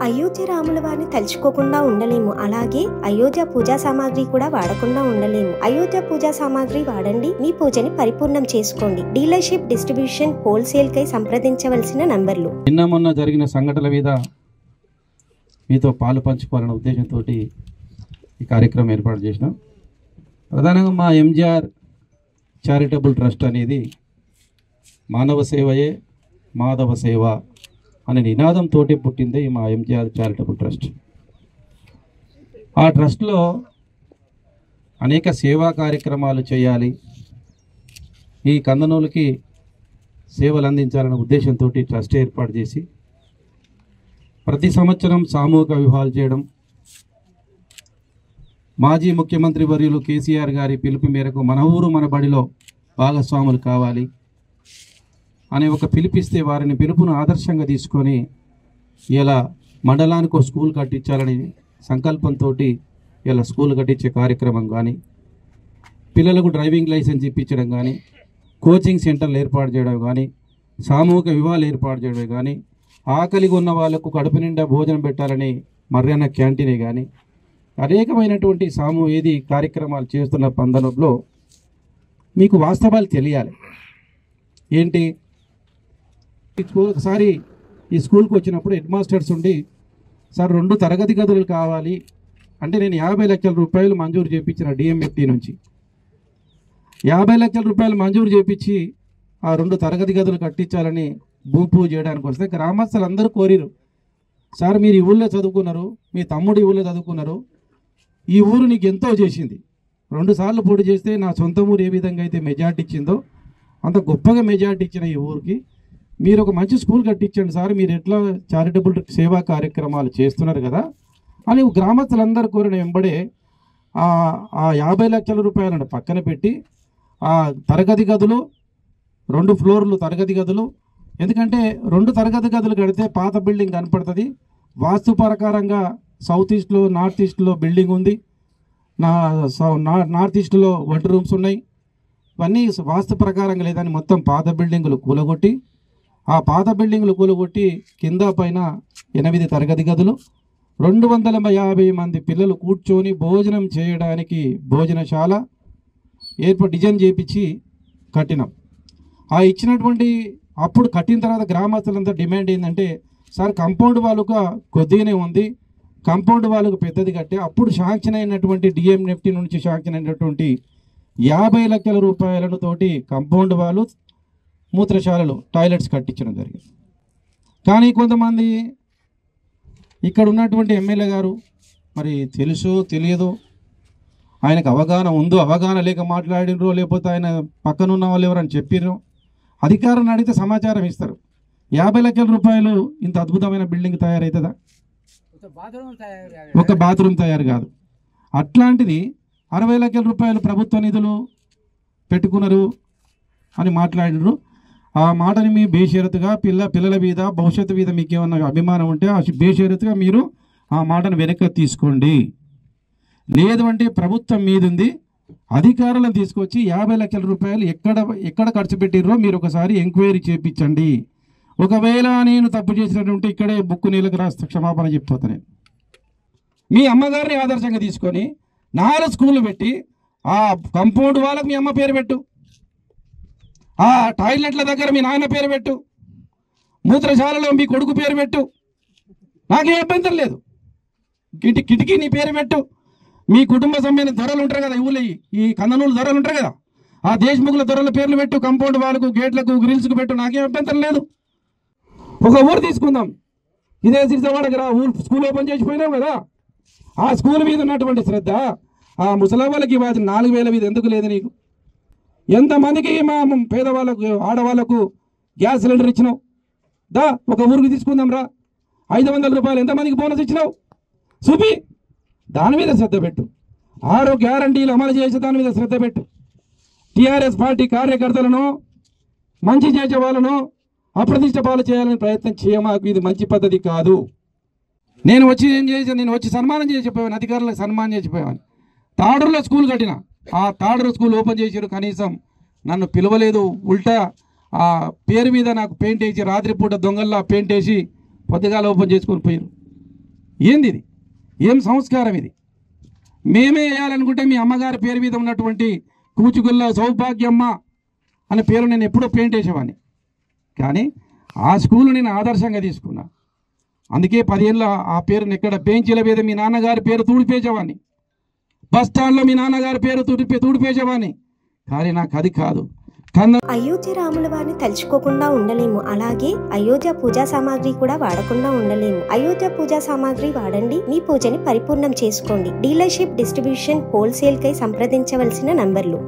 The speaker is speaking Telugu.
అయోధ్య రాముల వారిని తలుచుకోకుండా ఉండలేము. అలాగే అయోధ్య పూజా సామాగ్రి కూడా వాడకుండా ఉండలేము. అయోధ్య పూజా సామాగ్రి వాడండి, మీ పూజని పరిపూర్ణం చేసుకోండి. డీలర్షిప్, డిస్ట్రిబ్యూషన్, హోల్సేల్ కై సంప్రదించవలసిన నంబర్లు. నిన్న మొన్న జరిగిన సంఘటనల మీద మీతో పాలు పంచుకోవాలనే ఉద్దేశంతో ఈ కార్యక్రమం ఏర్పాటు చేసినాం. ప్రధానంగా మా ఎంజీఆర్ చారిటబుల్ ట్రస్ట్ అనేది మానవ సేవయే మాధవ సేవ అనే నినాదంతో పుట్టిందే మా ఎంజీఆర్ చారిటబుల్ ట్రస్ట్. ఆ ట్రస్ట్లో అనేక సేవా కార్యక్రమాలు చేయాలి, ఈ కందనూలుకి సేవలు అందించాలనే ఉద్దేశంతో ట్రస్ట్ ఏర్పాటు చేసి ప్రతి సంవత్సరం సామూహిక వివాహాలు చేయడం, మాజీ ముఖ్యమంత్రి వర్యులు కేసీఆర్ గారి పిలుపు మేరకు మన ఊరు మన బడిలో భాగస్వాములు కావాలి అనే ఒక పిలిపిస్తే వారిని పిలుపును ఆదర్శంగా తీసుకొని ఇలా మండలానికి ఒక స్కూల్ కట్టించాలని సంకల్పంతో ఇలా స్కూల్ కట్టించే కార్యక్రమం కానీ, పిల్లలకు డ్రైవింగ్ లైసెన్స్ ఇప్పించడం కానీ, కోచింగ్ సెంటర్లు ఏర్పాటు చేయడం కానీ, సామూహిక వివాహాలు ఏర్పాటు చేయడం కానీ, ఆకలిగా ఉన్న వాళ్ళకు కడుపు నిండా భోజనం పెట్టాలని మర్యాద క్యాంటీనే కానీ అనేకమైనటువంటి ఏది కార్యక్రమాలు చేస్తున్న పందనంలో మీకు వాస్తవాలు తెలియాలి. ఏంటి, ఒకసారి ఈ స్కూల్కి వచ్చినప్పుడు హెడ్ మాస్టర్స్ ఉండి, సార్ 2 తరగతి గదులు కావాలి అంటే నేను 50 లక్షల రూపాయలు మంజూరు చేయించిన డిఎంఎఫ్టీ నుంచి 50 లక్షల రూపాయలు మంజూరు చేయించి ఆ 2 తరగతి గదులు కట్టించాలని భూమి పూజ చేయడానికి వస్తే గ్రామస్తులు అందరూ కోరిరు, సార్ మీరు ఈ ఊళ్ళో చదువుకున్నారు, మీ తమ్ముడు ఈ ఊళ్ళో చదువుకున్నారు, ఈ ఊరు నీకు ఎంతో చేసింది, 2 సార్లు పోటీ చేస్తే నా సొంత ఊరు ఏ విధంగా అయితే మెజార్టీ ఇచ్చిందో అంత గొప్పగా మెజార్టీ ఇచ్చిన ఈ ఊరికి మీరు ఒక మంచి స్కూల్ కట్టించండి సార్, మీరు ఎట్లా చారిటబుల్ సేవా కార్యక్రమాలు చేస్తున్నారు కదా అని గ్రామస్తులందరూ కోరిన వెంబడే ఆ 50 లక్షల రూపాయలను పక్కన పెట్టి ఆ తరగతి గదులు 2 ఫ్లోర్లు తరగతి గదులు, ఎందుకంటే 2 తరగతి గదులు కడితే పాత బిల్డింగ్ కనపడుతుంది. వాస్తు ప్రకారంగా సౌత్ ఈస్ట్లో నార్త్ ఈస్ట్లో బిల్డింగ్ ఉంది, నార్త్ ఈస్ట్లో 1 రూమ్స్ ఉన్నాయి, ఇవన్నీ వాస్తు ప్రకారంగా లేదని మొత్తం పాత బిల్డింగులు కూలగొట్టి ఆ పాత బిల్డింగులు కూలగొట్టి కింద పైన 8 తరగతి గదులు, 250 మంది పిల్లలు కూర్చొని భోజనం చేయడానికి భోజనశాల డిజైన్ చేయించి కట్టినాం. ఆ ఇచ్చినటువంటి అప్పుడు కట్టిన తర్వాత గ్రామస్తులంతా డిమాండ్ ఏంటంటే, సార్ కాంపౌండ్ వాళ్ళుగా కొద్దిగానే ఉంది, కాంపౌండ్ వాళ్ళకు పెద్దది కట్టే అప్పుడు శాంక్షన్ అయినటువంటి డిఎంఎఫ్టీ నుంచి శాంక్షన్ అయినటువంటి 50 లక్షల రూపాయలను తోటి కాంపౌండ్ వాళ్ళు మూత్రశాలలు టాయిలెట్స్ కట్టించడం జరిగింది. కానీ కొంతమంది ఇక్కడ ఉన్నటువంటి ఎమ్మెల్యే గారు మరి తెలుసో తెలియదో, ఆయనకు అవగాహన ఉందో అవగాహన లేక మాట్లాడినరో లేకపోతే ఆయన పక్కనున్న వాళ్ళు ఎవరని చెప్పిర్రో, అధికారాన్ని అడిగితే సమాచారం ఇస్తారు. 50 లక్షల రూపాయలు ఇంత అద్భుతమైన బిల్డింగ్ తయారవుతుందా? ఒక బాత్రూమ్ తయారు కాదు. అట్లాంటిది 60 లక్షల రూపాయలు ప్రభుత్వ నిధులు పెట్టుకున్నారు అని మాట్లాడినారు. ఆ మాటని మీ బేషరతుగా పిల్లల మీద భవిష్యత్తు మీద మీకు ఏమన్నా అభిమానం ఉంటే ఆ బేషరతుగా మీరు ఆ మాటను వెనక్కి తీసుకోండి. లేదు అంటే ప్రభుత్వం మీద ఉంది, అధికారులను తీసుకొచ్చి 50 లక్షల రూపాయలు ఎక్కడ ఖర్చు పెట్టిర్రో మీరు ఒకసారి ఎంక్వైరీ చేయించండి. ఒకవేళ నేను తప్పు చేసినట్టుంటే ఇక్కడే బుక్కు నీళ్ళకి రాస్తా, క్షమాపణ చెప్పిపోతా. నేను మీ అమ్మగారిని ఆదర్శంగా తీసుకొని 4 స్కూళ్ళు పెట్టి ఆ కాంపౌండ్ వాళ్ళకు మీ అమ్మ పేరు పెట్టు, ఆ టాయిలెట్ల దగ్గర మీ నాయన పేరు పెట్టు, మూత్రశాలలో మీ కొడుకు పేరు పెట్టు, నాకేం అభ్యంతరం లేదు. కిటికీ నీ పేరు పెట్టు, మీ కుటుంబ సభ్యుల ధరలు ఉంటారు కదా, ఊళ్ళో ఈ కందనూలు ధరలు ఉంటారు కదా, ఆ దేశముఖుల ధరల పేర్లు పెట్టు, కాంపౌండ్ వాళ్ళకు గేట్లకు గ్రిల్స్కు పెట్టు, నాకేం అభ్యంతరం లేదు. ఒక ఊరు తీసుకుందాం, ఇదే సిరిసవాడకి రా, ఊరు స్కూల్ ఓపెన్ చేసిపోయినాం కదా, ఆ స్కూల్ మీద ఉన్నటువంటి శ్రద్ధ ఆ ముసలి వాళ్ళకి 4,000 మీద ఎందుకు లేదు నీకు? ఎంతమందికి మా పేదవాళ్ళకు ఆడవాళ్లకు గ్యాస్ సిలిండర్ ఇచ్చినావు? దా ఒక ఊరికి తీసుకుందాం రా, 500 రూపాయలు ఎంతమందికి బోనస్ ఇచ్చినావు చూపి, దాని మీద శ్రద్ధ పెట్టు. 6 గ్యారంటీలు అమలు చేసే దాని మీద శ్రద్ధ పెట్టు. టీఆర్ఎస్ పార్టీ కార్యకర్తలను మంచి చేసే వాళ్ళను అప్రతిష్ట పాలు చేయాలని ప్రయత్నం చేయమాకు, ఇది మంచి పద్ధతి కాదు. నేను వచ్చి సన్మానం చేసిపోయాను, అధికారులకు సన్మానం చేసిపోయాను. తాడూరులో స్కూల్ కట్టిన, ఆ తాడూరు స్కూల్ ఓపెన్ చేసారు, కనీసం నన్ను పిలవలేదు. ఉల్టా ఆ పేరు మీద నాకు పెయింట్ వేసి రాత్రిపూట దొంగల్లా పెయింట్ వేసి పొద్దుగాల ఓపెన్ చేసుకొని పోయారు. ఏంది ఇది? ఏం సంస్కారం ఇది? మేమే వేయాలనుకుంటే మీ అమ్మగారి పేరు మీద ఉన్నటువంటి కూచుగుల్ల సౌభాగ్యమ్మ అనే పేరు నేను ఎప్పుడో పెయింట్ వేసేవాడిని. కానీ ఆ స్కూలు నేను ఆదర్శంగా తీసుకున్నా. అందుకే 10 ఏళ్ళ ఆ పేరుని ఎక్కడ బెంచీల మీద మీ నాన్నగారి పేరు తూడిపేసేవాడిని, బస్ స్టాండ్లో మీ నాన్నగారి పేరు తూడిపేసేవాడిని. కానీ నాకు అది కాదు. అయోధ్య రాముల వారిని తలుచుకోకుండా ఉండలేము, అలాగే అయోధ్య పూజా సామాగ్రి కూడా వాడకుండా ఉండలేము. అయోధ్య పూజా సామాగ్రి వాడండి, మీ పూజని పరిపూర్ణం చేసుకోండి. డీలర్షిప్, డిస్ట్రిబ్యూషన్, హోల్సేల్ కై సంప్రదించవలసిన నంబర్లు